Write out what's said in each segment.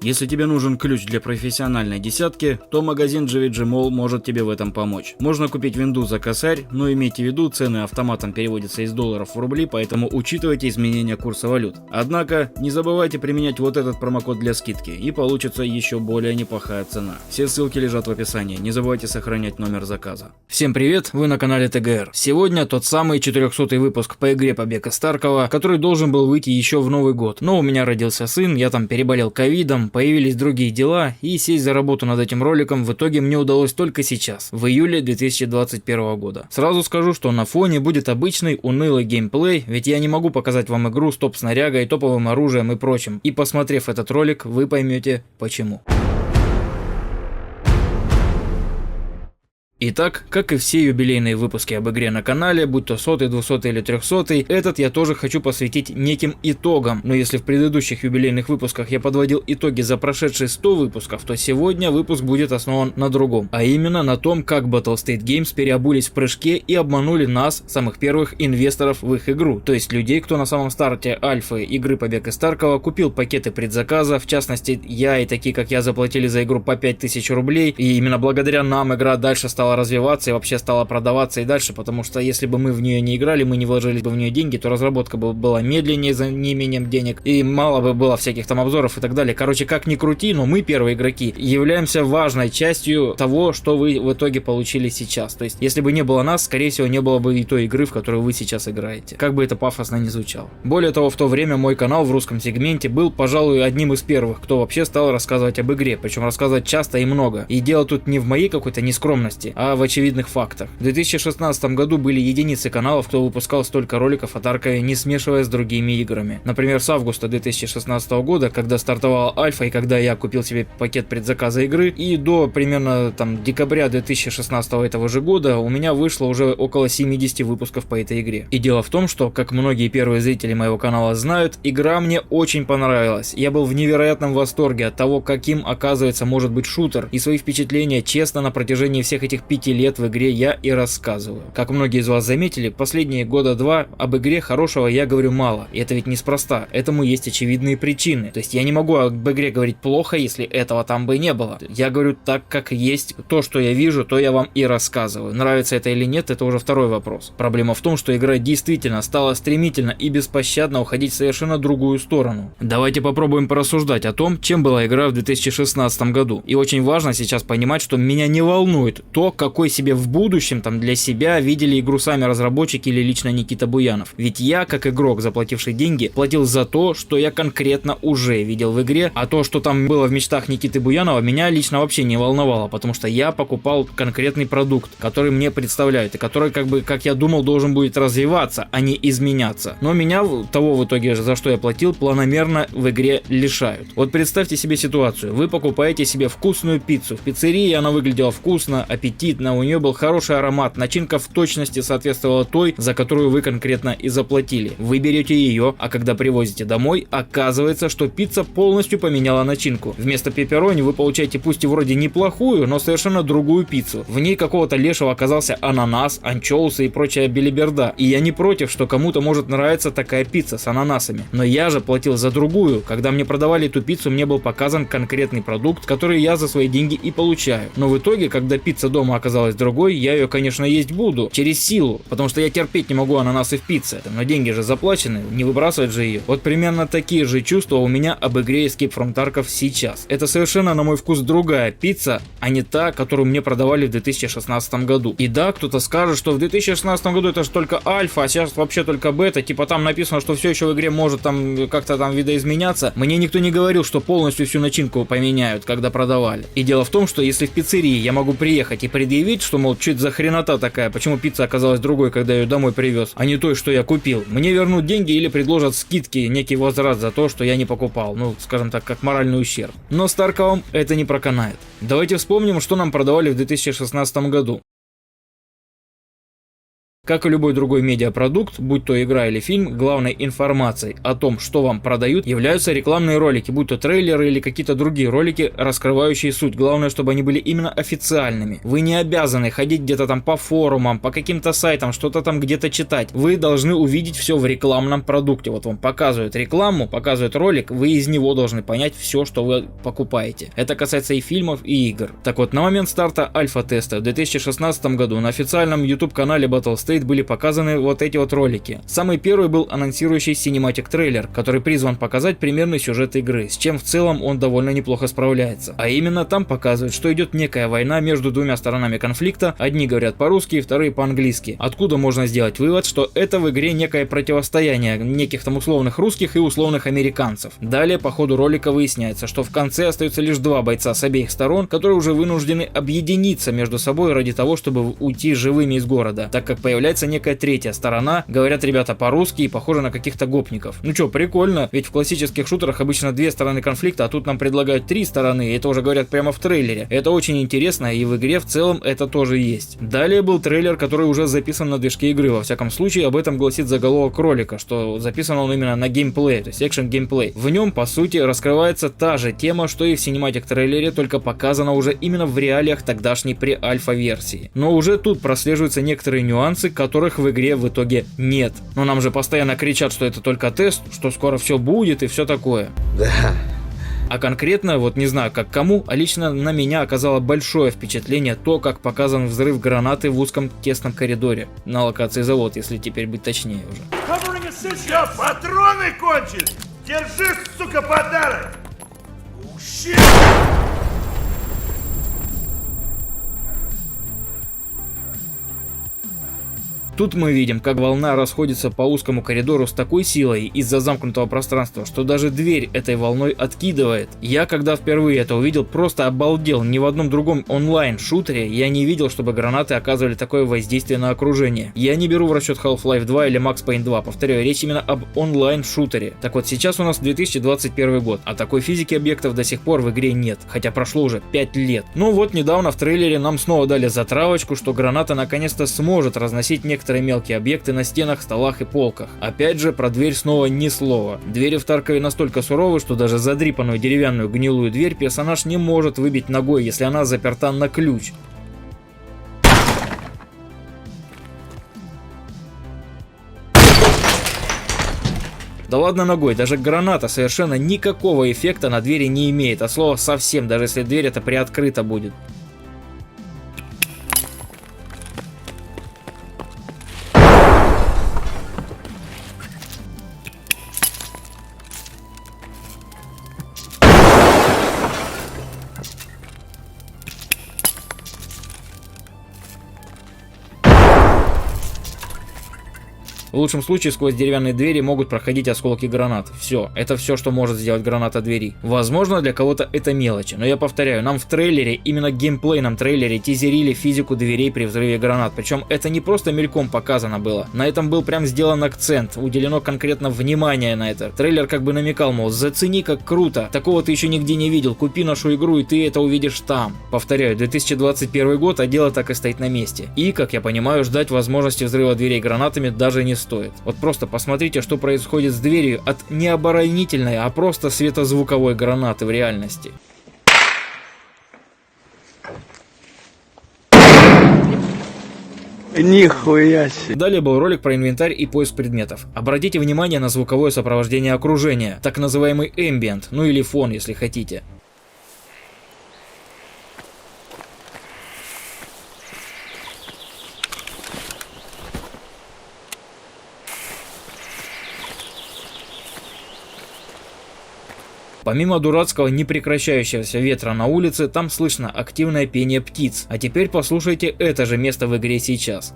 Если тебе нужен ключ для профессиональной десятки, то магазин GVG Mall может тебе в этом помочь. Можно купить винду за косарь, но имейте в виду, цены автоматом переводятся из долларов в рубли, поэтому учитывайте изменения курса валют. Однако, не забывайте применять вот этот промокод для скидки, и получится еще более неплохая цена. Все ссылки лежат в описании, не забывайте сохранять номер заказа. Всем привет, вы на канале ТГР. Сегодня тот самый 400-й выпуск по игре Побег из Таркова, который должен был выйти еще в Новый год. Но у меня родился сын, я там переболел ковидом, появились другие дела, и сесть за работу над этим роликом в итоге мне удалось только сейчас, в июле 2021 года. Сразу скажу, что на фоне будет обычный унылый геймплей, ведь я не могу показать вам игру с топ-снарягой, топовым оружием и прочим. И посмотрев этот ролик, вы поймете почему. Итак, как и все юбилейные выпуски об игре на канале, будь то 100-й, 200-й или 300-й, этот я тоже хочу посвятить неким итогам. Но если в предыдущих юбилейных выпусках я подводил итоги за прошедшие 100 выпусков, то сегодня выпуск будет основан на другом. А именно на том, как Battlestate Games переобулись в прыжке и обманули нас, самых первых инвесторов в их игру. То есть людей, кто на самом старте альфы игры Побег из Таркова купил пакеты предзаказа, в частности я и такие как я заплатили за игру по 5000 рублей. И именно благодаря нам игра дальше стала развиваться и вообще стала продаваться и дальше, потому что если бы мы в нее не играли, мы не вложили бы в нее деньги, то разработка бы была медленнее за неимением денег и мало бы было всяких там обзоров и так далее. Короче, как ни крути, но мы, первые игроки, являемся важной частью того, что вы в итоге получили сейчас. То есть, если бы не было нас, скорее всего, не было бы и той игры, в которую вы сейчас играете. Как бы это пафосно ни звучало. Более того, в то время мой канал в русском сегменте был, пожалуй, одним из первых, кто вообще стал рассказывать об игре, причем рассказывать часто и много. И дело тут не в моей какой-то нескромности, а в очевидных фактах. В 2016 году были единицы каналов, кто выпускал столько роликов о Таркове, не смешивая с другими играми. Например, с августа 2016 года, когда стартовала альфа и когда я купил себе пакет предзаказа игры, и до примерно там декабря 2016 этого же года у меня вышло уже около 70 выпусков по этой игре. И дело в том, что, как многие первые зрители моего канала знают, игра мне очень понравилась. Я был в невероятном восторге от того, каким оказывается может быть шутер, и свои впечатления честно на протяжении всех этих 5 лет в игре я и рассказываю. Как многие из вас заметили, последние года два об игре хорошего я говорю мало. И это ведь неспроста, этому есть очевидные причины. То есть я не могу об игре говорить плохо, если этого там бы не было. Я говорю так, как есть. То, что я вижу, то я вам и рассказываю. Нравится это или нет, это уже второй вопрос. Проблема в том, что игра действительно стала стремительно и беспощадно уходить в совершенно другую сторону. Давайте попробуем порассуждать о том, чем была игра в 2016 году. И очень важно сейчас понимать, что меня не волнует то, какой себе в будущем там для себя видели игру сами разработчики или лично Никита Буянов. Ведь я, как игрок, заплативший деньги, платил за то, что я конкретно уже видел в игре, а то, что там было в мечтах Никиты Буянова, меня лично вообще не волновало, потому что я покупал конкретный продукт, который мне представляют, и который, как я думал, должен будет развиваться, а не изменяться. Но меня того в итоге, за что я платил, планомерно в игре лишают. Вот представьте себе ситуацию. Вы покупаете себе вкусную пиццу. В пиццерии она выглядела вкусно, аппетитно, у нее был хороший аромат, начинка в точности соответствовала той, за которую вы конкретно и заплатили. Вы берете ее, а когда привозите домой, оказывается, что пицца полностью поменяла начинку. Вместо пепперони вы получаете пусть и вроде неплохую, но совершенно другую пиццу. В ней какого-то лешего оказался ананас, анчоусы и прочая белиберда. И я не против, что кому-то может нравиться такая пицца с ананасами. Но я же платил за другую. Когда мне продавали эту пиццу, мне был показан конкретный продукт, который я за свои деньги и получаю. Но в итоге, когда пицца дома оказалась другой, я ее, конечно, есть буду, через силу, потому что я терпеть не могу ананасы в пицце, но деньги же заплачены, не выбрасывать же ее. Вот примерно такие же чувства у меня об игре Escape from Tarkov сейчас. Это совершенно, на мой вкус, другая пицца, а не та, которую мне продавали в 2016 году. И да, кто-то скажет, что в 2016 году это же только альфа, а сейчас вообще только бета, типа там написано, что все еще в игре может там как-то там видоизменяться. Мне никто не говорил, что полностью всю начинку поменяют, когда продавали. И дело в том, что если в пиццерии я могу приехать и предъявить, что, мол, что это за хренота такая, почему пицца оказалась другой, когда я ее домой привез, а не той, что я купил, мне вернут деньги или предложат скидки, некий возврат за то, что я не покупал, ну, скажем так, как моральный ущерб. Но с Тарковым это не проканает. Давайте вспомним, что нам продавали в 2016 году. Как и любой другой медиапродукт, будь то игра или фильм, главной информацией о том, что вам продают, являются рекламные ролики, будь то трейлеры или какие-то другие ролики, раскрывающие суть. Главное, чтобы они были именно официальными. Вы не обязаны ходить где-то там по форумам, по каким-то сайтам, что-то там где-то читать. Вы должны увидеть все в рекламном продукте. Вот вам показывают рекламу, показывают ролик, вы из него должны понять все, что вы покупаете. Это касается и фильмов, и игр. Так вот, на момент старта альфа-теста в 2016 году на официальном YouTube-канале Battlestate были показаны вот эти вот ролики. Самый первый был анонсирующий Cinematic трейлер, который призван показать примерный сюжет игры, с чем в целом он довольно неплохо справляется. А именно там показывают, что идет некая война между двумя сторонами конфликта, одни говорят по-русски, вторые по-английски. Откуда можно сделать вывод, что это в игре некое противостояние неких там условных русских и условных американцев. Далее по ходу ролика выясняется, что в конце остаются лишь два бойца с обеих сторон, которые уже вынуждены объединиться между собой ради того, чтобы уйти живыми из города, так как появляется некая третья сторона, говорят ребята по-русски и похожи на каких-то гопников. Ну чё, прикольно, ведь в классических шутерах обычно две стороны конфликта, а тут нам предлагают три стороны, и это уже говорят прямо в трейлере. Это очень интересно, и в игре в целом это тоже есть. Далее был трейлер, который уже записан на движке игры, во всяком случае об этом гласит заголовок ролика, что записан он именно на геймплей, то есть экшен геймплей. В нем по сути раскрывается та же тема, что и в Cinematic трейлере, только показана уже именно в реалиях тогдашней pre-альфа версии. Но уже тут прослеживаются некоторые нюансы, которых в игре в итоге нет. Но нам же постоянно кричат, что это только тест, что скоро все будет и все такое. Да. А конкретно, вот не знаю как кому, а лично на меня оказало большое впечатление то, как показан взрыв гранаты в узком тесном коридоре. На локации завод, если теперь быть точнее уже. Все, патроны кончились! Держи, сука, подарок! Ущерб! Тут мы видим, как волна расходится по узкому коридору с такой силой из-за замкнутого пространства, что даже дверь этой волной откидывает. Я, когда впервые это увидел, просто обалдел. Ни в одном другом онлайн-шутере я не видел, чтобы гранаты оказывали такое воздействие на окружение. Я не беру в расчет Half-Life 2 или Max Payne 2, повторяю, речь именно об онлайн-шутере. Так вот, сейчас у нас 2021 год, а такой физики объектов до сих пор в игре нет, хотя прошло уже 5 лет. Ну вот, недавно в трейлере нам снова дали затравочку, что граната наконец-то сможет разносить некоторые мелкие объекты на стенах, столах и полках. Опять же, про дверь снова ни слова. Двери в Таркове настолько суровы, что даже задрипанную деревянную гнилую дверь персонаж не может выбить ногой, если она заперта на ключ. Да ладно ногой, даже граната совершенно никакого эффекта на двери не имеет, от слова совсем, даже если дверь эта приоткрыта будет. В лучшем случае сквозь деревянные двери могут проходить осколки гранат. Все, это все, что может сделать граната двери. Возможно, для кого-то это мелочи, но я повторяю, нам в трейлере, именно геймплейном трейлере, тизерили физику дверей при взрыве гранат. Причем это не просто мельком показано было. На этом был прям сделан акцент, уделено конкретно внимание на это. Трейлер как бы намекал, мол, зацени как круто, такого ты еще нигде не видел, купи нашу игру и ты это увидишь там. Повторяю, 2021 год, а дело так и стоит на месте. И, как я понимаю, ждать возможности взрыва дверей гранатами даже не стоит. Вот просто посмотрите, что происходит с дверью от не оборонительной, а просто светозвуковой гранаты в реальности. Нихуя себе. Далее был ролик про инвентарь и поиск предметов. Обратите внимание на звуковое сопровождение окружения, так называемый ambient, ну или фон, если хотите. Помимо дурацкого непрекращающегося ветра на улице, там слышно активное пение птиц. А теперь послушайте это же место в игре сейчас.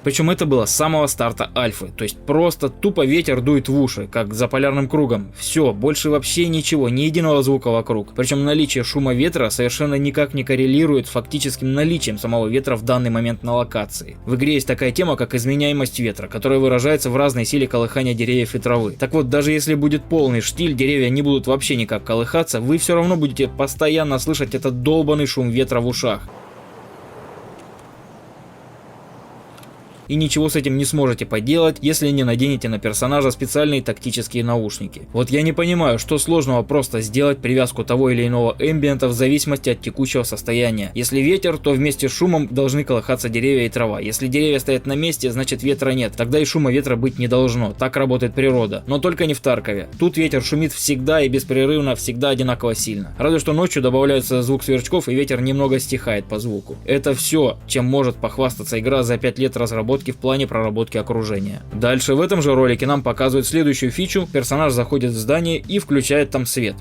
Причем это было с самого старта альфы, то есть просто тупо ветер дует в уши, как за полярным кругом. Все, больше вообще ничего, ни единого звука вокруг. Причем наличие шума ветра совершенно никак не коррелирует с фактическим наличием самого ветра в данный момент на локации. В игре есть такая тема, как изменяемость ветра, которая выражается в разной силе колыхания деревьев и травы. Так вот, даже если будет полный штиль, деревья не будут вообще никак колыхаться, вы все равно будете постоянно слышать этот долбанный шум ветра в ушах. И ничего с этим не сможете поделать, если не наденете на персонажа специальные тактические наушники. Вот я не понимаю, что сложного просто сделать привязку того или иного эмбиента в зависимости от текущего состояния. Если ветер, то вместе с шумом должны колыхаться деревья и трава. Если деревья стоят на месте, значит ветра нет, тогда и шума ветра быть не должно. Так работает природа. Но только не в Таркове. Тут ветер шумит всегда и беспрерывно, всегда одинаково сильно. Разве что ночью добавляется звук сверчков и ветер немного стихает по звуку. Это все, чем может похвастаться игра за 5 лет разработки в плане проработки окружения. Дальше в этом же ролике нам показывают следующую фичу. Персонаж заходит в здание и включает там свет.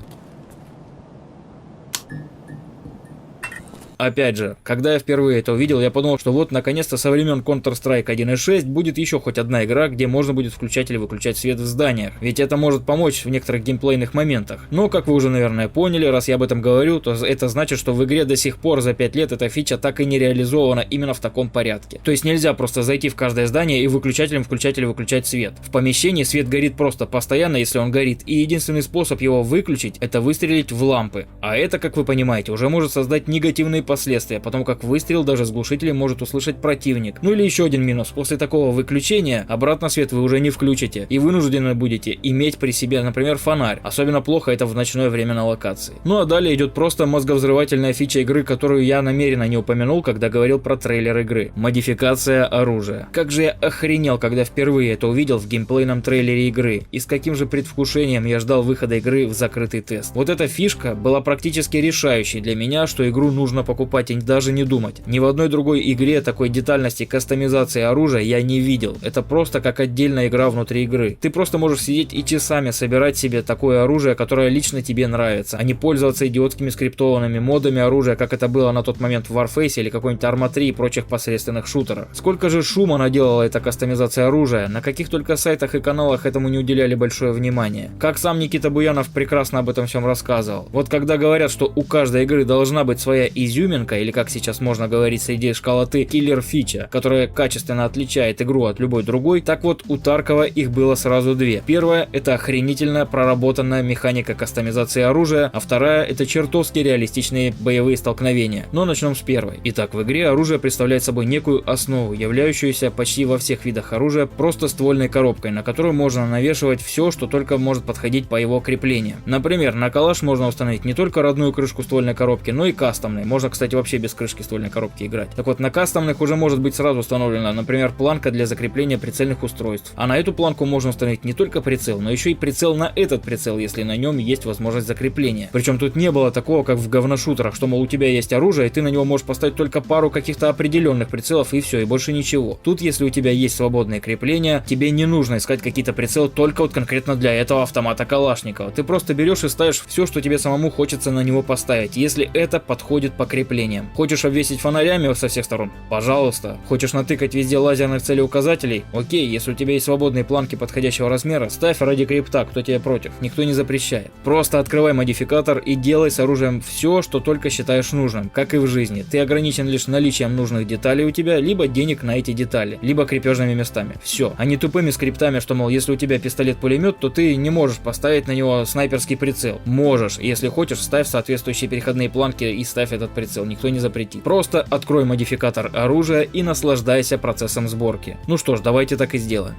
Опять же, когда я впервые это увидел, я подумал, что вот наконец-то со времен Counter-Strike 1.6 будет еще хоть одна игра, где можно будет включать или выключать свет в зданиях, ведь это может помочь в некоторых геймплейных моментах. Но, как вы уже, наверное, поняли, раз я об этом говорю, то это значит, что в игре до сих пор за 5 лет эта фича так и не реализована именно в таком порядке. То есть нельзя просто зайти в каждое здание и выключателем включать или выключать свет. В помещении свет горит просто постоянно, если он горит, и единственный способ его выключить — это выстрелить в лампы. А это, как вы понимаете, уже может создать негативные последствия, потому как выстрел даже с глушителем может услышать противник. Ну или еще один минус: после такого выключения обратно свет вы уже не включите и вынуждены будете иметь при себе, например, фонарь. Особенно плохо это в ночное время на локации. Ну а далее идет просто мозговзрывательная фича игры, которую я намеренно не упомянул, когда говорил про трейлер игры. Модификация оружия. Как же я охренел, когда впервые это увидел в геймплейном трейлере игры, и с каким же предвкушением я ждал выхода игры в закрытый тест. Вот эта фишка была практически решающей для меня, что игру нужно покупать и даже не думать. Ни в одной другой игре такой детальности кастомизации оружия я не видел. Это просто как отдельная игра внутри игры. Ты просто можешь сидеть и часами собирать себе такое оружие, которое лично тебе нравится, а не пользоваться идиотскими скриптованными модами оружия, как это было на тот момент в Warface или какой-нибудь Arma 3 и прочих посредственных шутерах. Сколько же шума наделала эта кастомизация оружия, на каких только сайтах и каналах этому не уделяли большое внимание. Как сам Никита Буянов прекрасно об этом всем рассказывал. Вот когда говорят, что у каждой игры должна быть своя изюминка, или как сейчас можно говорить среди школоты, киллер-фича, которая качественно отличает игру от любой другой, так вот у Таркова их было сразу две. Первая — это охренительно проработанная механика кастомизации оружия, а вторая — это чертовски реалистичные боевые столкновения. Но начнем с первой. Итак, в игре оружие представляет собой некую основу, являющуюся почти во всех видах оружия просто ствольной коробкой, на которую можно навешивать все, что только может подходить по его креплениям. Например, на калаш можно установить не только родную крышку ствольной коробки, но и кастомные. Можно, кстати, вообще без крышки ствольной коробки играть. Так вот, на кастомных уже может быть сразу установлена, например, планка для закрепления прицельных устройств. А на эту планку можно установить не только прицел, но еще и прицел на этот прицел, если на нем есть возможность закрепления. Причем тут не было такого, как в говношутерах, что, мол, у тебя есть оружие, и ты на него можешь поставить только пару каких-то определенных прицелов, и все, и больше ничего. Тут, если у тебя есть свободные крепления, тебе не нужно искать какие-то прицелы только вот конкретно для этого автомата Калашникова. Ты просто берешь и ставишь все, что тебе самому хочется на него поставить, если это подходит по креплениям. Хочешь обвесить фонарями со всех сторон? Пожалуйста. Хочешь натыкать везде лазерных целеуказателей? Окей, если у тебя есть свободные планки подходящего размера, ставь ради крипта, кто тебе против, никто не запрещает. Просто открывай модификатор и делай с оружием все, что только считаешь нужным, как и в жизни. Ты ограничен лишь наличием нужных деталей у тебя, либо денег на эти детали, либо крепежными местами. Все. А не тупыми скриптами, что, мол, если у тебя пистолет-пулемет, то ты не можешь поставить на него снайперский прицел. Можешь. Если хочешь, ставь соответствующие переходные планки и ставь этот прицел. Никто не запретит. Просто открой модификатор оружия и наслаждайся процессом сборки. Ну что ж, давайте так и сделаем.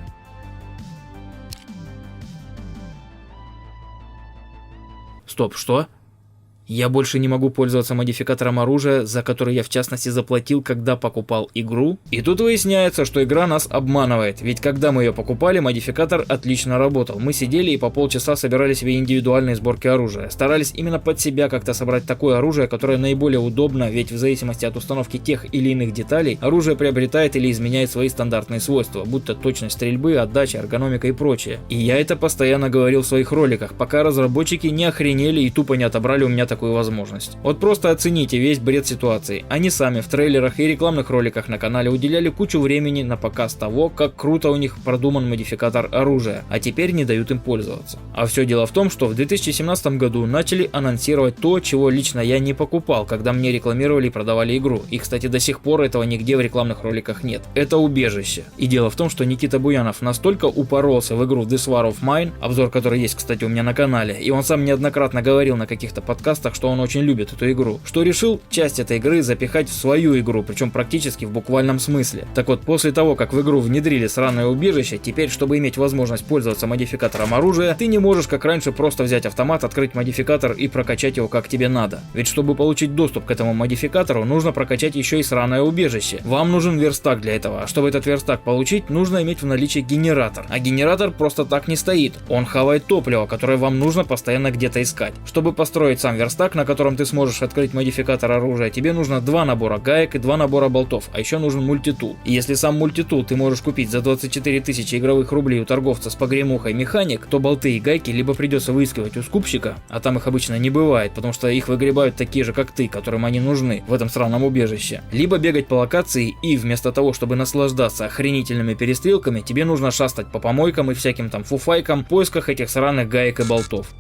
Стоп, что? Я больше не могу пользоваться модификатором оружия, за который я в частности заплатил, когда покупал игру. И тут выясняется, что игра нас обманывает, ведь когда мы ее покупали, модификатор отлично работал. Мы сидели и по полчаса собирали себе индивидуальные сборки оружия. Старались именно под себя как-то собрать такое оружие, которое наиболее удобно, ведь в зависимости от установки тех или иных деталей, оружие приобретает или изменяет свои стандартные свойства, будто точность стрельбы, отдача, эргономика и прочее. И я это постоянно говорил в своих роликах, пока разработчики не охренели и тупо не отобрали у меня такое такую возможность. Вот просто оцените весь бред ситуации. Они сами в трейлерах и рекламных роликах на канале уделяли кучу времени на показ того, как круто у них продуман модификатор оружия, а теперь не дают им пользоваться. А все дело в том, что в 2017 году начали анонсировать то, чего лично я не покупал, когда мне рекламировали и продавали игру. И, кстати, до сих пор этого нигде в рекламных роликах нет. Это убежище. И дело в том, что Никита Буянов настолько упоролся в игру This War of Mine, обзор который есть, кстати, у меня на канале, и он сам неоднократно говорил на каких-то подкастах, что он очень любит эту игру, что решил часть этой игры запихать в свою игру, причем практически в буквальном смысле. Так вот, после того, как в игру внедрили сраное убежище, теперь, чтобы иметь возможность пользоваться модификатором оружия, ты не можешь, как раньше, просто взять автомат, открыть модификатор и прокачать его как тебе надо. Ведь чтобы получить доступ к этому модификатору, нужно прокачать еще и сраное убежище. Вам нужен верстак для этого, а чтобы этот верстак получить, нужно иметь в наличии генератор. А генератор просто так не стоит, он хавает топливо, которое вам нужно постоянно где-то искать. Чтобы построить сам верстак, на котором ты сможешь открыть модификатор оружия, тебе нужно 2 набора гаек и 2 набора болтов, а еще нужен мультитул. И если сам мультитул ты можешь купить за 24 тысячи игровых рублей у торговца с погремухой механик, то болты и гайки либо придется выискивать у скупщика, а там их обычно не бывает, потому что их выгребают такие же, как ты, которым они нужны в этом сраном убежище. Либо бегать по локации и вместо того, чтобы наслаждаться охренительными перестрелками, тебе нужно шастать по помойкам и всяким там фуфайкам в поисках этих сраных гаек и болтов.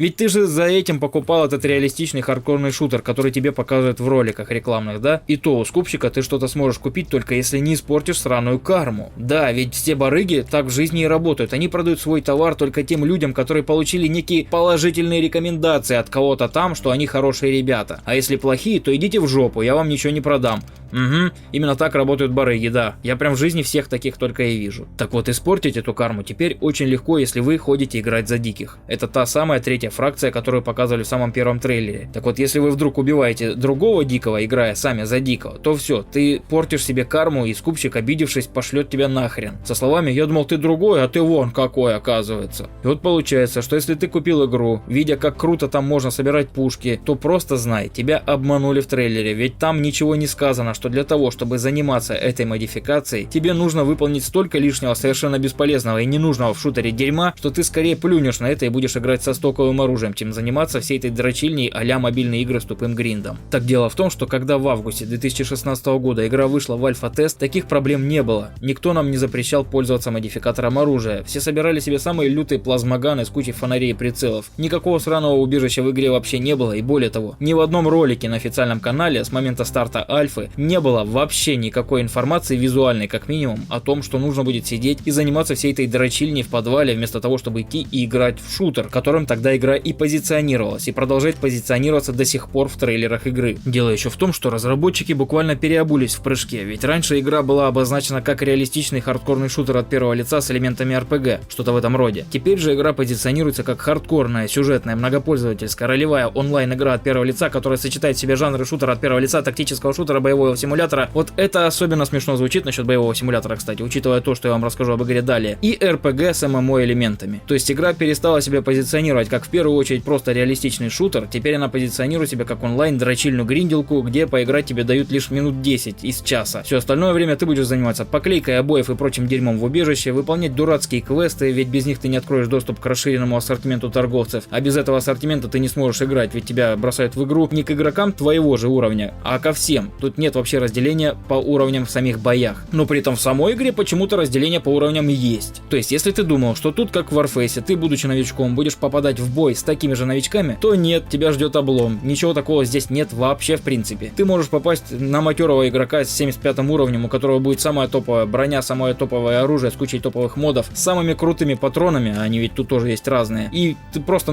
Ведь ты же за этим покупал этот реалистичный хардкорный шутер, который тебе показывают в роликах рекламных, да? И то у скупщика ты что-то сможешь купить, только если не испортишь сраную карму. Да, ведь все барыги так в жизни и работают. Они продают свой товар только тем людям, которые получили некие положительные рекомендации от кого-то там, что они хорошие ребята. А если плохие, то идите в жопу, я вам ничего не продам. Угу, именно так работают барыги, да. Я прям в жизни всех таких только и вижу. Так вот, испортить эту карму теперь очень легко, если вы ходите играть за диких. Это та самая третья фракция, которую показывали в самом первом трейлере. Так вот, если вы вдруг убиваете другого дикого, играя сами за дикого, то все, ты портишь себе карму, и скупщик, обидевшись, пошлет тебя нахрен. Со словами: я думал, ты другой, а ты вон какой, оказывается. И вот получается, что если ты купил игру, видя, как круто там можно собирать пушки, то просто знай, тебя обманули в трейлере, ведь там ничего не сказано, что для того, чтобы заниматься этой модификацией, тебе нужно выполнить столько лишнего, совершенно бесполезного и ненужного в шутере дерьма, что ты скорее плюнешь на это и будешь играть со стоковым оружием, чем заниматься всей этой дрочильней а-ля мобильные игры с тупым гриндом. Так дело в том, что когда в августе 2016 года игра вышла в альфа-тест, таких проблем не было. Никто нам не запрещал пользоваться модификатором оружия. Все собирали себе самые лютые плазмоганы с кучей фонарей и прицелов. Никакого сраного убежища в игре вообще не было, и более того, ни в одном ролике на официальном канале с момента старта альфы не было вообще никакой информации визуальной, как минимум, о том, что нужно будет сидеть и заниматься всей этой дрочильней в подвале, вместо того, чтобы идти и играть в шутер, которым тогда игра и позиционировалась, и продолжает позиционироваться до сих пор в трейлерах игры. Дело еще в том, что разработчики буквально переобулись в прыжке, ведь раньше игра была обозначена как реалистичный хардкорный шутер от первого лица с элементами RPG, что-то в этом роде. Теперь же игра позиционируется как хардкорная, сюжетная, многопользовательская, ролевая онлайн-игра от первого лица, которая сочетает в себе жанры шутера от первого лица, тактического шутера, боевого симулятора. Вот это особенно смешно звучит насчет боевого симулятора, кстати, учитывая то, что я вам расскажу об игре далее. И RPG с ММО элементами. То есть игра перестала себя позиционировать как в первую очередь просто реалистичный шутер, теперь она позиционирует себя как онлайн дрочильную гринделку, где поиграть тебе дают лишь минут 10 из часа. Все остальное время ты будешь заниматься поклейкой обоев и прочим дерьмом в убежище, выполнять дурацкие квесты, ведь без них ты не откроешь доступ к расширенному ассортименту торговцев, а без этого ассортимента ты не сможешь играть, ведь тебя бросают в игру не к игрокам твоего же уровня, а ко всем. Тут нет вообще разделения по уровням в самих боях. Но при этом в самой игре почему-то разделение по уровням есть. То есть, если ты думал, что тут как в Warface, ты, будучи новичком, будешь попадать в бой с такими же новичками, то нет, тебя ждет облом. Ничего такого здесь нет вообще в принципе. Ты можешь попасть на матерого игрока с 75 уровнем, у которого будет самая топовая броня, самое топовое оружие с кучей топовых модов, с самыми крутыми патронами, они ведь тут тоже есть разные. И ты просто,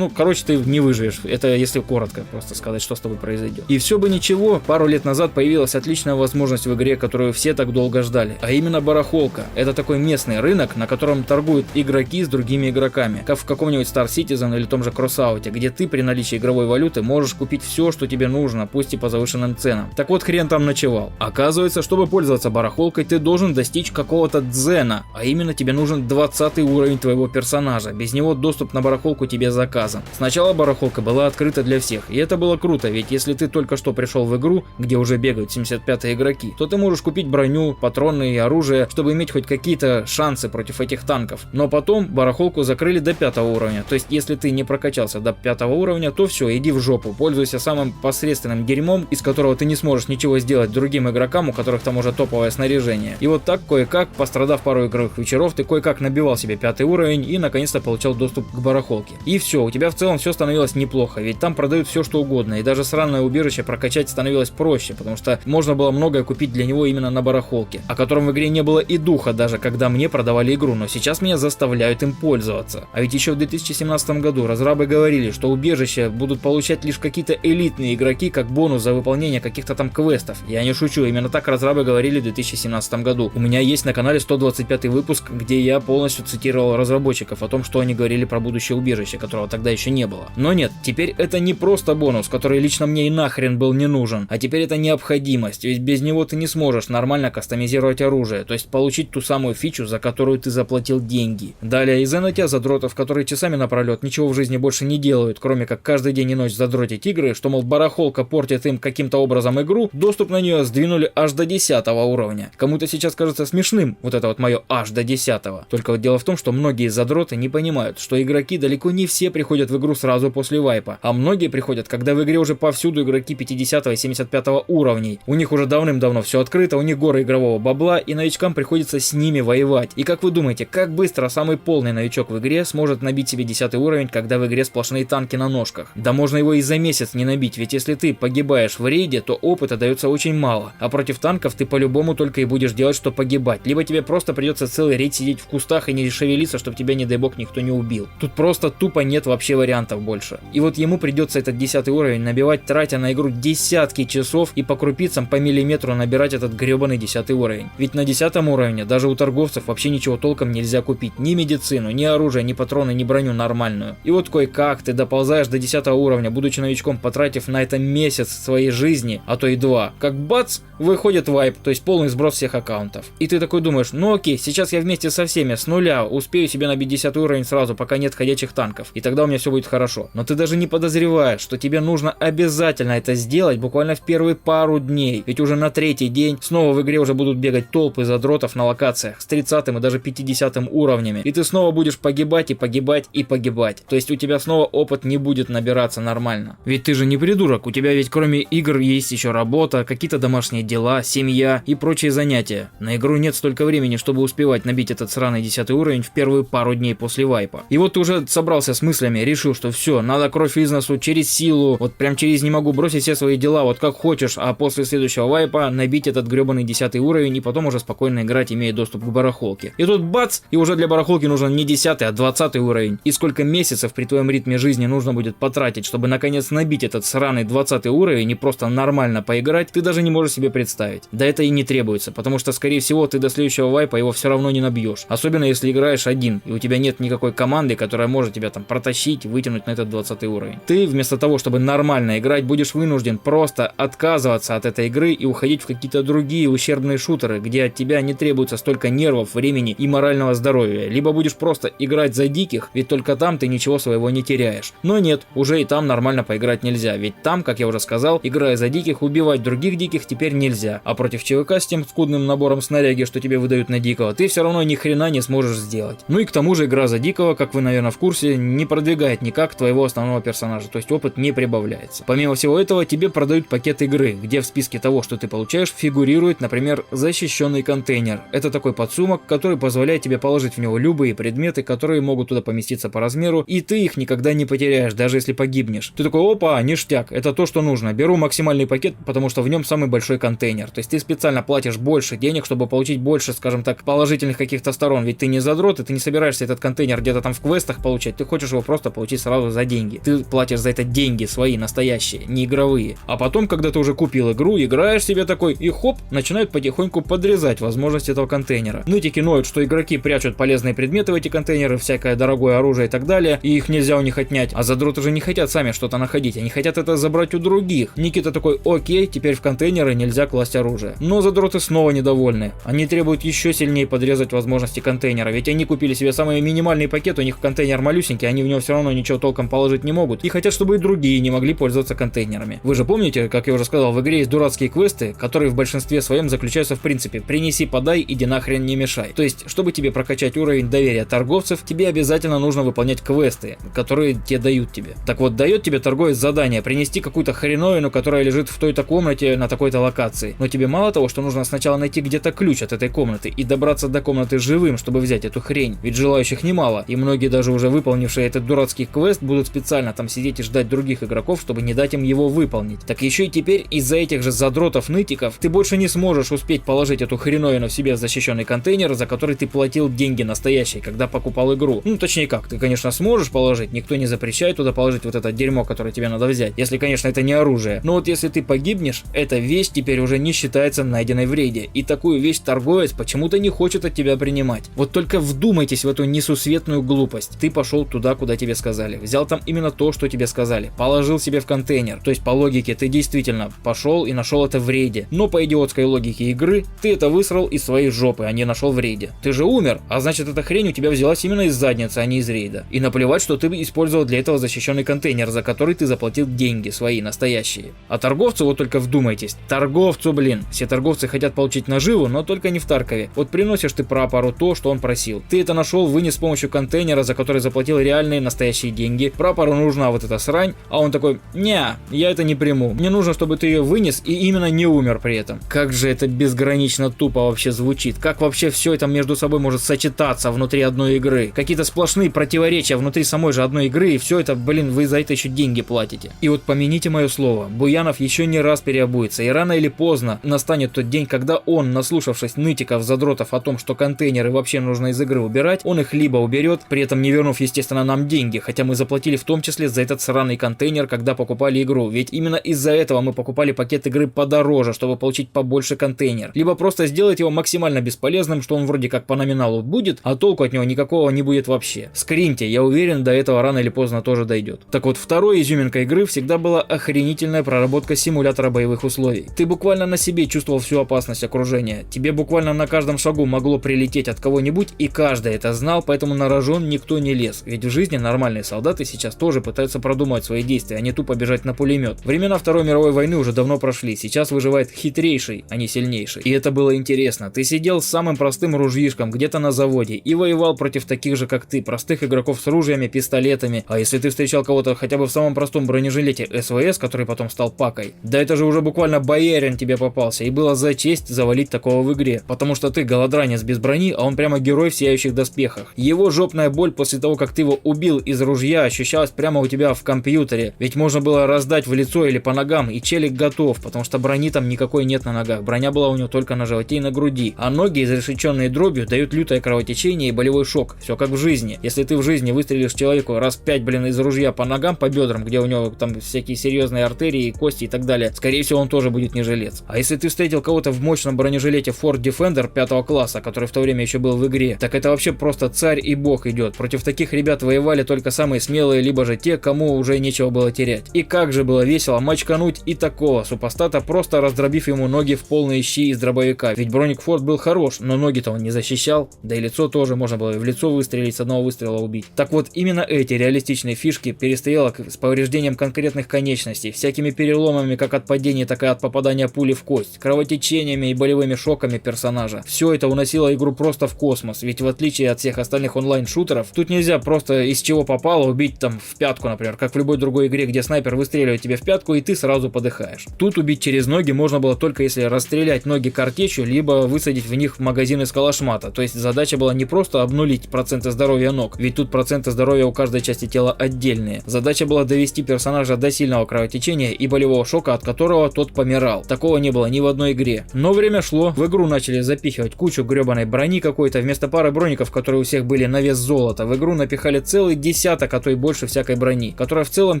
ты не выживешь. Это если коротко просто сказать, что с тобой произойдет. И все бы ничего, пару лет назад появилась отличная возможность в игре, которую все так долго ждали, а именно барахолка. Это такой местный рынок, на котором торгуют игроки с другими игроками, как в каком-нибудь Star Citizen или том же кроссауте, где ты при наличии игровой валюты можешь купить все, что тебе нужно, пусть и по завышенным ценам. Так вот, хрен там ночевал. Оказывается, чтобы пользоваться барахолкой, ты должен достичь какого-то дзена, а именно тебе нужен 20 уровень твоего персонажа. Без него доступ на барахолку тебе заказан. Сначала барахолка была открыта для всех, и это было круто, ведь если ты только что пришел в игру, где уже бегают 75-е игроки, то ты можешь купить броню, патроны и оружие, чтобы иметь хоть какие-то шансы против этих танков. Но потом барахолку закрыли до 5 уровня, то есть если ты не прокачался до 5 уровня, то все, иди в жопу, пользуйся самым посредственным дерьмом, из которого ты не сможешь ничего сделать другим игрокам, у которых там уже топовое снаряжение. И вот так кое-как, пострадав пару игровых вечеров, ты кое-как набивал себе 5 уровень и наконец-то получал доступ к барахолке. И все, у тебя в целом все становилось неплохо, ведь там продают все что угодно, и даже сраное убежище прокачать становилось проще, потому что можно было многое купить для него именно на барахолке, о котором в игре не было и духа даже когда мне продавали игру, но сейчас меня заставляют им пользоваться. А ведь еще в 2017 году разрабы говорили, что убежища будут получать лишь какие-то элитные игроки как бонус за выполнение каких-то там квестов. Я не шучу, именно так разрабы говорили в 2017 году. У меня есть на канале 125 выпуск, где я полностью цитировал разработчиков о том, что они говорили про будущее убежище, которого тогда еще не было. Но нет, теперь это не просто бонус, который лично мне и нахрен был не нужен, а теперь это необходимость, ведь без него ты не сможешь нормально кастомизировать оружие, то есть получить ту самую фичу, за которую ты заплатил деньги. Далее из-за нытья задротов, которые часами напролет ничего в жизни больше не делают, кроме как каждый день и ночь задротить игры, что мол барахолка портит им каким-то образом игру, доступ на нее сдвинули аж до 10 уровня. Кому-то сейчас кажется смешным вот это вот мое аж до 10. Только вот дело в том, что многие задроты не понимают, что игроки далеко не все приходят в игру сразу после вайпа, а многие приходят, когда в игре уже повсюду игроки 50 и 75 уровней. У них уже давным-давно все открыто, у них горы игрового бабла, и новичкам приходится с ними воевать. И как вы думаете, как быстро самый полный новичок в игре сможет набить себе 10 уровень, когда в игре сплошные танки на ножках? Да можно его и за месяц не набить, ведь если ты погибаешь в рейде, то опыта дается очень мало, а против танков ты по-любому только и будешь делать, что погибать. Либо тебе просто придется целый рейд сидеть в кустах и не шевелиться, чтобы тебя, не дай бог, никто не убил. Тут просто тупо нет вообще вариантов больше. И вот ему придется этот 10 уровень набивать, тратя на игру десятки часов и по крупицам, по миллиметру набирать этот гребаный 10 уровень. Ведь на 10 уровне даже у торговцев вообще ничего толком нельзя купить. Ни медицину, ни оружие, ни патроны, ни броню нормальную. И вот кое-как ты доползаешь до 10 уровня, будучи новичком, потратив на это месяц своей жизни, а то и 2. Как бац, выходит вайп, то есть полный сброс всех аккаунтов. И ты такой думаешь, ну окей, сейчас я вместе со всеми с нуля успею себе набить 10 уровень сразу, пока нет ходячих танков, и тогда у меня все будет хорошо. Но ты даже не подозреваешь, что тебе нужно обязательно это сделать буквально в первые пару дней, ведь уже на 3-й день снова в игре уже будут бегать толпы задротов на локациях с 30 и даже 50 уровнями, и ты снова будешь погибать и погибать и погибать. То есть у тебя снова опыт не будет набираться нормально. Ведь ты же не придурок, у тебя ведь кроме игр есть еще работа, какие-то домашние дела, семья и прочие занятия. На игру нет столько времени, чтобы успевать набить этот сраный 10 уровень в первые пару дней после вайпа. И вот ты уже собрался с мыслями, решил, что все, надо кровь из носу через силу, вот прям через не могу бросить все свои дела, вот как хочешь, а после следующего вайпа набить этот гребаный 10 уровень и потом уже спокойно играть, имея доступ к барахолке. И тут бац, и уже для барахолки нужен не 10, а 20 уровень. И сколько месяцев при твоем ритме жизни нужно будет потратить, чтобы наконец набить этот сраный 20 уровень и просто нормально поиграть, ты даже не можешь себе представить. Да это и не требуется, потому что скорее всего ты до следующего вайпа его все равно не набьешь. Особенно если играешь один, и у тебя нет никакой команды, которая может тебя там протащить, вытянуть на этот 20 уровень. Ты вместо того, чтобы нормально играть, будешь вынужден просто отказываться от этой игры и уходить в какие-то другие ущербные шутеры, где от тебя не требуется столько нервов, времени и морального здоровья. Либо будешь просто играть за диких, ведь только там ты ничего своего не теряешь. Но нет, уже и там нормально поиграть нельзя, ведь там, как я уже сказал, играя за диких, убивать других диких теперь нельзя. А против ЧВК с тем скудным набором снаряги, что тебе выдают на дикого, ты все равно ни хрена не сможешь сделать. Ну и к тому же игра за дикого, как вы, наверное, в курсе, не продвигает никак твоего основного персонажа, то есть опыт не прибавляется. Помимо всего этого, тебе продают пакет игры, где в списке того, что ты получаешь, фигурирует, например, защищенный контейнер. Это такой подсумок, который позволяет тебе положить в него любые предметы, которые могут туда поместиться по размеру, и ты их никогда не потеряешь, даже если погибнешь. Ты такой, опа, ништяк, это то, что нужно. Беру максимальный пакет, потому что в нем самый большой контейнер. То есть ты специально платишь больше денег, чтобы получить больше, скажем так, положительных каких-то сторон. Ведь ты не задрот, и ты не собираешься этот контейнер где-то там в квестах получать, ты хочешь его просто получить сразу за деньги. Ты платишь за это деньги свои, настоящие, не игровые. А потом, когда ты уже купил игру, играешь себе такой, и хоп, начинают потихоньку подрезать возможность этого контейнера. Нытики ноют, что игроки прячут полезные предметы в эти контейнеры, всякое дорогое оружие и так далее, и их нельзя нельзя у них отнять. А задроты же не хотят сами что-то находить, они хотят это забрать у других. Никита такой: окей, теперь в контейнеры нельзя класть оружие. Но задроты снова недовольны. Они требуют еще сильнее подрезать возможности контейнера, ведь они купили себе самый минимальный пакет, у них контейнер малюсенький, они в него все равно ничего толком положить не могут. И хотят, чтобы и другие не могли пользоваться контейнерами. Вы же помните, как я уже сказал, в игре есть дурацкие квесты, которые в большинстве своем заключаются в принципе: принеси, подай, иди нахрен не мешай. То есть, чтобы тебе прокачать уровень доверия торговцев, тебе обязательно нужно выполнять квесты, которые те дают тебе. Так вот, дает тебе торговец задание принести какую-то хреновину, которая лежит в той-то комнате на такой-то локации. Но тебе мало того, что нужно сначала найти где-то ключ от этой комнаты и добраться до комнаты живым, чтобы взять эту хрень. Ведь желающих немало, и многие, даже уже выполнившие этот дурацкий квест, будут специально там сидеть и ждать других игроков, чтобы не дать им его выполнить. Так еще и теперь из-за этих же задротов-нытиков ты больше не сможешь успеть положить эту хреновину в себе в защищенный контейнер, за который ты платил деньги настоящие, когда покупал игру. Ну, точнее как, ты, конечно, сможешь положить, никто не запрещает туда положить вот это дерьмо, которое тебе надо взять, если, конечно, это не оружие. Но вот если ты погибнешь, эта вещь теперь уже не считается найденной в рейде, и такую вещь торговец почему-то не хочет от тебя принимать. Вот только вдумайтесь в эту несусветную глупость. Ты пошел туда, куда тебе сказали, взял там именно то, что тебе сказали, положил себе в контейнер. То есть по логике ты действительно пошел и нашел это в рейде, но по идиотской логике игры ты это высрал из своей жопы, а не нашел в рейде. Ты же умер, а значит эта хрень у тебя взялась именно из задницы, а не из рейда. И наплевать, что ты использовал для этого защищенный контейнер, за который ты заплатил деньги свои настоящие. А торговцу, вот только вдумайтесь, торговцу, блин, все торговцы хотят получить наживу, но только не в Таркове. Вот приносишь ты прапору то, что он просил. Ты это нашел, вынес с помощью контейнера, за который заплатил реальные настоящие деньги. Прапору нужна вот эта срань, а он такой: не, я это не приму. Мне нужно, чтобы ты ее вынес и именно не умер при этом. Как же это безгранично тупо вообще звучит. Как вообще все это между собой может сочетаться внутри одной игры? Какие-то сплошные противоречия внутри самой же одной игры, и все это, блин, вы за это еще деньги платите. И вот помяните мое слово, Буянов еще не раз переобуется, и рано или поздно настанет тот день, когда он, наслушавшись нытиков, задротов о том, что контейнеры вообще нужно из игры убирать, он их либо уберет, при этом не вернув, естественно, нам деньги, хотя мы заплатили в том числе за этот сраный контейнер, когда покупали игру, ведь именно из-за этого мы покупали пакет игры подороже, чтобы получить побольше контейнер, либо просто сделать его максимально бесполезным, что он вроде как по номиналу будет, а толку от него никакого не будет вообще. Скриньте, я уверен, до этого рано или поздно тоже дойдет. Так вот, второй изюминкой игры всегда была охренительная проработка симулятора боевых условий. Ты буквально на себе чувствовал всю опасность окружения, тебе буквально на каждом шагу могло прилететь от кого-нибудь, и каждый это знал, поэтому на рожон никто не лез, ведь в жизни нормальные солдаты сейчас тоже пытаются продумать свои действия, а не тупо бежать на пулемет. Времена Второй мировой войны уже давно прошли, сейчас выживает хитрейший, а не сильнейший. И это было интересно, ты сидел с самым простым ружьишком где-то на заводе и воевал против таких же, как ты, простых игроков с ружьями, пистолетами, а если ты встречал кого-то хотя бы в самом простом бронежилете СВС, который потом стал пакой, да это же уже буквально боярин тебе попался, и было за честь завалить такого в игре, потому что ты голодранец без брони, а он прямо герой в сияющих доспехах. Его жопная боль после того, как ты его убил из ружья, ощущалась прямо у тебя в компьютере, ведь можно было раздать в лицо или по ногам, и челик готов, потому что брони там никакой нет на ногах, броня была у него только на животе и на груди, а ноги, изрешеченные дробью, дают лютое кровотечение и болевой шок, все как в жизни. Если ты в жизни выстрелишь человеку раз 5, блин, из ружья по ногам, по бедрам, где у него там всякие серьезные артерии, кости и так далее, скорее всего он тоже будет не жилец. А если ты встретил кого-то в мощном бронежилете Ford Defender 5 класса, который в то время еще был в игре, так это вообще просто царь и бог идет. Против таких ребят воевали только самые смелые, либо же те, кому уже нечего было терять. И как же было весело мочкануть и такого супостата, просто раздробив ему ноги в полные щи из дробовика. Ведь броник Ford был хорош, но ноги-то он не защищал, да и лицо тоже, можно было и в лицо выстрелить, с одного выстрела убить. Так вот, именно эти реалистичные фишки перестрелок с повреждением конкретных конечностей, всякими переломами как от падения, так и от попадания пули в кость, кровотечениями и болевыми шоками персонажа. Все это уносило игру просто в космос, ведь в отличие от всех остальных онлайн-шутеров, тут нельзя просто из чего попало убить там в пятку, например, как в любой другой игре, где снайпер выстреливает тебе в пятку и ты сразу подыхаешь. Тут убить через ноги можно было только если расстрелять ноги картечью, либо высадить в них магазин из калашмата, то есть задача была не просто обнулить проценты здоровья ног, ведь тут проценты здоровья у каждой части тела отдельные. Задача была довести персонажа до сильного кровотечения и болевого шока, от которого тот помирал. Такого не было ни в одной игре. Но время шло, в игру начали запихивать кучу гребаной брони какой-то, вместо пары броников, которые у всех были на вес золота, в игру напихали целый десяток, а то и больше всякой брони, которая в целом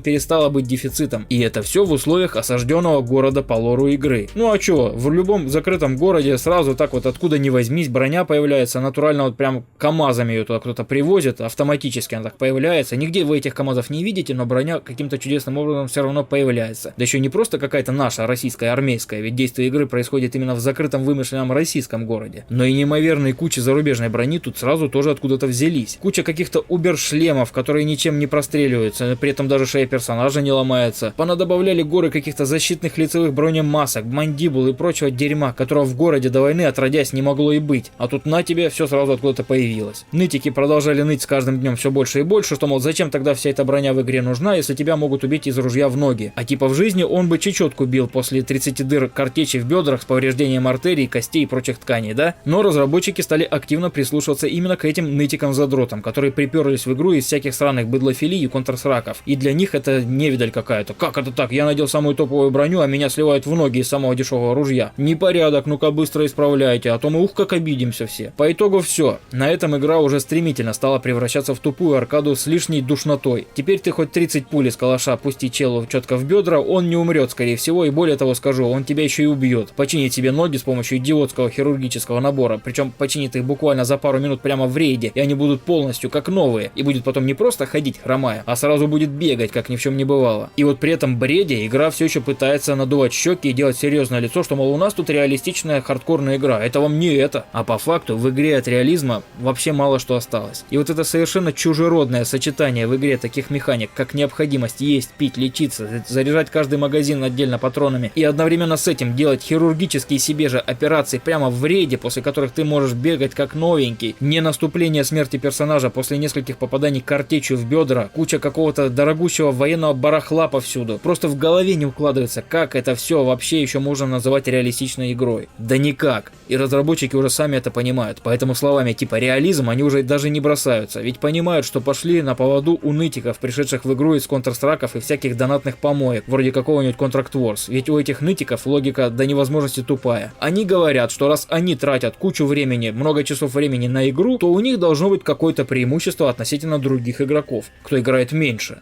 перестала быть дефицитом. И это все в условиях осажденного города по лору игры. Ну а чё, в любом закрытом городе сразу так вот откуда ни возьмись броня появляется, натурально вот прям КамАЗами ее туда кто-то привозит, автоматически она так появляется, появляется. Нигде вы этих КАМАЗов не видите, но броня каким-то чудесным образом все равно появляется. Да еще не просто какая-то наша российская армейская, ведь действие игры происходит именно в закрытом вымышленном российском городе. Но и неимоверные кучи зарубежной брони тут сразу тоже откуда-то взялись. Куча каких-то убершлемов, которые ничем не простреливаются, при этом даже шея персонажа не ломается. Понадобавляли горы каких-то защитных лицевых бронемасок, мандибул и прочего дерьма, которого в городе до войны отродясь не могло и быть. А тут на тебе все сразу откуда-то появилось. Нытики продолжали ныть с каждым днем все больше и больше, что, мол, зачем тогда вся эта броня в игре нужна, если тебя могут убить из ружья в ноги. А типа в жизни он бы чечетку бил после 30 дыр картечи в бедрах с повреждением артерий, костей и прочих тканей, да? Но разработчики стали активно прислушиваться именно к этим нытикам-задротам, которые приперлись в игру из всяких сраных быдлофилий и контрсраков. И для них это невидаль какая-то. Как это так? Я надел самую топовую броню, а меня сливают в ноги из самого дешевого ружья. Непорядок, ну-ка быстро исправляйте, а то мы как обидимся все. По итогу все. На этом игра уже стремительно стала превращаться в тупую аркаду с лишней душнотой. Теперь ты хоть 30 пуль из калаша пусти челу четко в бедра, он не умрет скорее всего, и более того скажу, он тебя еще и убьет. Починит себе ноги с помощью идиотского хирургического набора, причем починит их буквально за пару минут прямо в рейде, и они будут полностью как новые, и будет потом не просто ходить хромая, а сразу будет бегать, как ни в чем не бывало. И вот при этом бреде игра все еще пытается надувать щеки и делать серьезное лицо, что мол у нас тут реалистичная хардкорная игра, это вам не это. А по факту в игре от реализма вообще мало что осталось. И вот это совершенно чужеродное сочетание в игре таких механик, как необходимость есть, пить, лечиться, заряжать каждый магазин отдельно патронами и одновременно с этим делать хирургические себе же операции прямо в рейде, после которых ты можешь бегать как новенький, не наступление смерти персонажа после нескольких попаданий картечью в бедра, куча какого-то дорогущего военного барахла повсюду. Просто в голове не укладывается, как это все вообще еще можно называть реалистичной игрой. Да никак. И разработчики уже сами это понимают, поэтому словами типа реализм они уже даже не бросаются, ведь понимают, что пошли на поводу у нытиков, пришедших в игру из контрстраков и всяких донатных помоек, вроде какого-нибудь Contract Wars, ведь у этих нытиков логика до невозможности тупая. Они говорят, что раз они тратят кучу времени, много часов времени на игру, то у них должно быть какое-то преимущество относительно других игроков, кто играет меньше.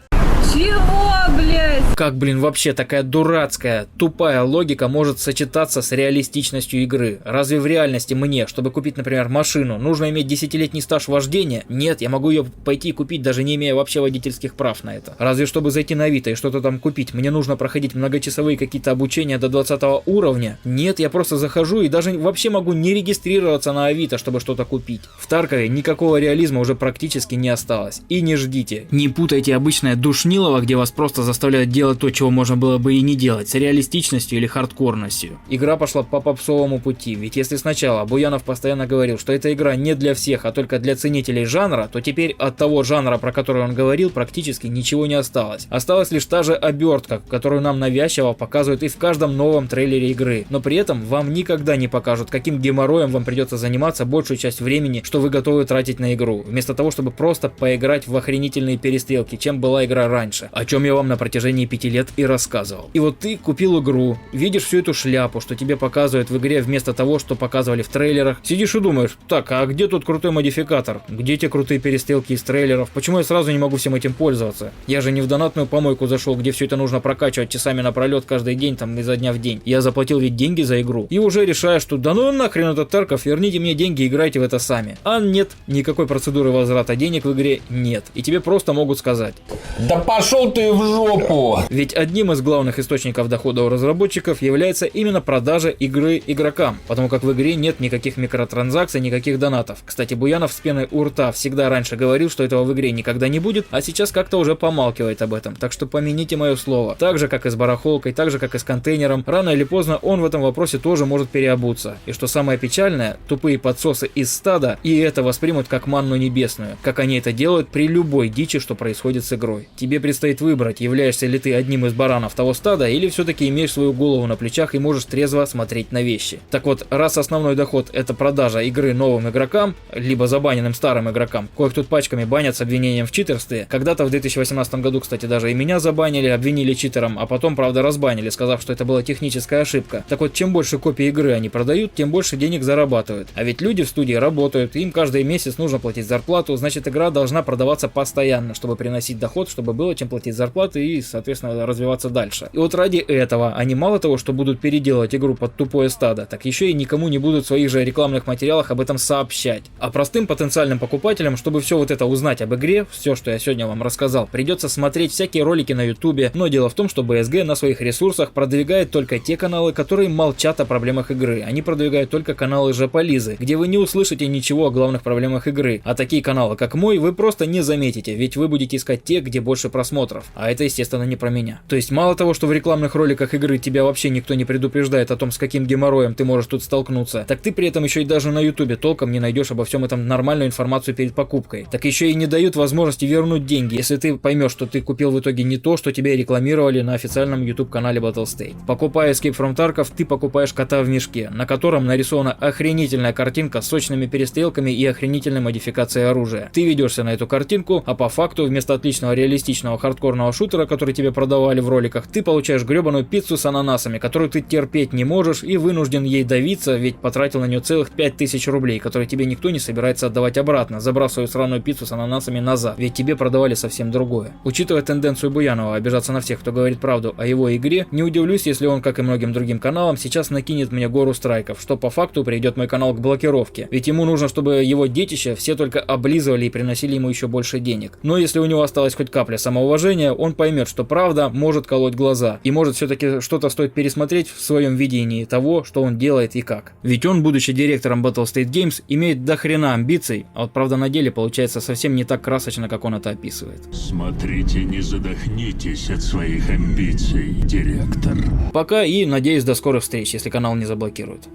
Чего, блядь? Как, блин, вообще такая дурацкая, тупая логика может сочетаться с реалистичностью игры? Разве в реальности мне, чтобы купить, например, машину, нужно иметь 10-летний стаж вождения? Нет, я могу ее пойти купить, даже не имея вообще водительских прав на это. Разве чтобы зайти на Авито и что-то там купить, мне нужно проходить многочасовые какие-то обучения до 20 уровня? Нет, я просто захожу и даже вообще могу не регистрироваться на Авито, чтобы что-то купить. В Таркове никакого реализма уже практически не осталось. И не ждите. Не путайте обычное душнилово, где вас просто заставляют делать то, чего можно было бы и не делать, с реалистичностью или хардкорностью. Игра пошла по попсовому пути, ведь если сначала Буянов постоянно говорил, что эта игра не для всех, а только для ценителей жанра, то теперь от того жанра, про который он говорил, практически ничего не осталось. Осталась лишь та же обертка, которую нам навязчиво показывают и в каждом новом трейлере игры, но при этом вам никогда не покажут, каким геморроем вам придется заниматься большую часть времени, что вы готовы тратить на игру, вместо того, чтобы просто поиграть в охренительные перестрелки, чем была игра раньше, о чем я вам на протяжении 5 лет и рассказывал. И вот ты купил игру, видишь всю эту шляпу, что тебе показывают в игре вместо того, что показывали в трейлерах, сидишь и думаешь, так, а где тут крутой модификатор? Где те крутые перестрелки из трейлеров? Почему я сразу не могу всем этим пользоваться? Я же не в донатную помойку зашел, где все это нужно прокачивать часами напролет каждый день, там, изо дня в день. Я заплатил ведь деньги за игру. И уже решаю, что да ну нахрен этот Тарков, верните мне деньги, играйте в это сами. А нет, никакой процедуры возврата денег в игре нет. И тебе просто могут сказать: да пошел ты в жопу! Ведь одним из главных источников дохода у разработчиков является именно продажа игры игрокам, потому как в игре нет никаких микротранзакций, никаких донатов. Кстати, Буянов с пеной у рта всегда раньше говорил, что этого в игре никогда не будет, а сейчас как-то уже помалкивает об этом, так что помяните мое слово. Так же, как и с барахолкой, так же, как и с контейнером, рано или поздно он в этом вопросе тоже может переобуться. И что самое печальное, тупые подсосы из стада и это воспримут как манну небесную, как они это делают при любой дичи, что происходит с игрой. Тебе предстоит выбрать, являешься ли ты одним из баранов того стада, или все-таки имеешь свою голову на плечах и можешь трезво смотреть на вещи. Так вот, раз основной доход это продажа игры новым игрокам, либо забаненным старым игрокам, коих тут пачками банят с обвинением в читерстве, когда-то в 2018 году, кстати, даже и меня забанили, обвинили читером, а потом, правда, разбанили, сказав, что это была техническая ошибка. Так вот, чем больше копий игры они продают, тем больше денег зарабатывают. А ведь люди в студии работают, им каждый месяц нужно платить зарплату, значит, игра должна продаваться постоянно, чтобы приносить доход, чтобы было чем платить зарплаты и, соответственно, собственно, развиваться дальше. И вот ради этого они мало того, что будут переделывать игру под тупое стадо, так еще и никому не будут в своих же рекламных материалах об этом сообщать. А простым потенциальным покупателям, чтобы все вот это узнать об игре, все, что я сегодня вам рассказал, придется смотреть всякие ролики на ютубе, но дело в том, что BSG на своих ресурсах продвигает только те каналы, которые молчат о проблемах игры. Они продвигают только каналы Жополизы, где вы не услышите ничего о главных проблемах игры. А такие каналы, как мой, вы просто не заметите, ведь вы будете искать те, где больше просмотров. А это, естественно, не про меня. То есть мало того, что в рекламных роликах игры тебя вообще никто не предупреждает о том, с каким геморроем ты можешь тут столкнуться, так ты при этом еще и даже на ютубе толком не найдешь обо всем этом нормальную информацию перед покупкой. Так еще и не дают возможности вернуть деньги, если ты поймешь, что ты купил в итоге не то, что тебе рекламировали на официальном YouTube канале Battlestate. Покупая Escape from Tarkov, ты покупаешь кота в мешке, на котором нарисована охренительная картинка с сочными перестрелками и охренительной модификацией оружия. Ты ведешься на эту картинку, а по факту вместо отличного реалистичного хардкорного шутера, который тебе продавали в роликах, ты получаешь гребаную пиццу с ананасами, которую ты терпеть не можешь и вынужден ей давиться, ведь потратил на нее целых 5000 рублей, которые тебе никто не собирается отдавать обратно, забрав свою сраную пиццу с ананасами назад, ведь тебе продавали совсем другое. Учитывая тенденцию Буянова обижаться на всех, кто говорит правду о его игре, не удивлюсь, если он, как и многим другим каналам, сейчас накинет мне гору страйков, что по факту приведет мой канал к блокировке, ведь ему нужно, чтобы его детище все только облизывали и приносили ему еще больше денег. Но если у него осталась хоть капля самоуважения, он поймет, что правда может колоть глаза, и может все-таки что-то стоит пересмотреть в своем видении того, что он делает и как. Ведь он, будучи директором Battlestate Games, имеет до хрена амбиций, а вот правда на деле получается совсем не так красочно, как он это описывает. Смотрите, не задохнитесь от своих амбиций, директор. Пока и надеюсь до скорых встреч, если канал не заблокируют.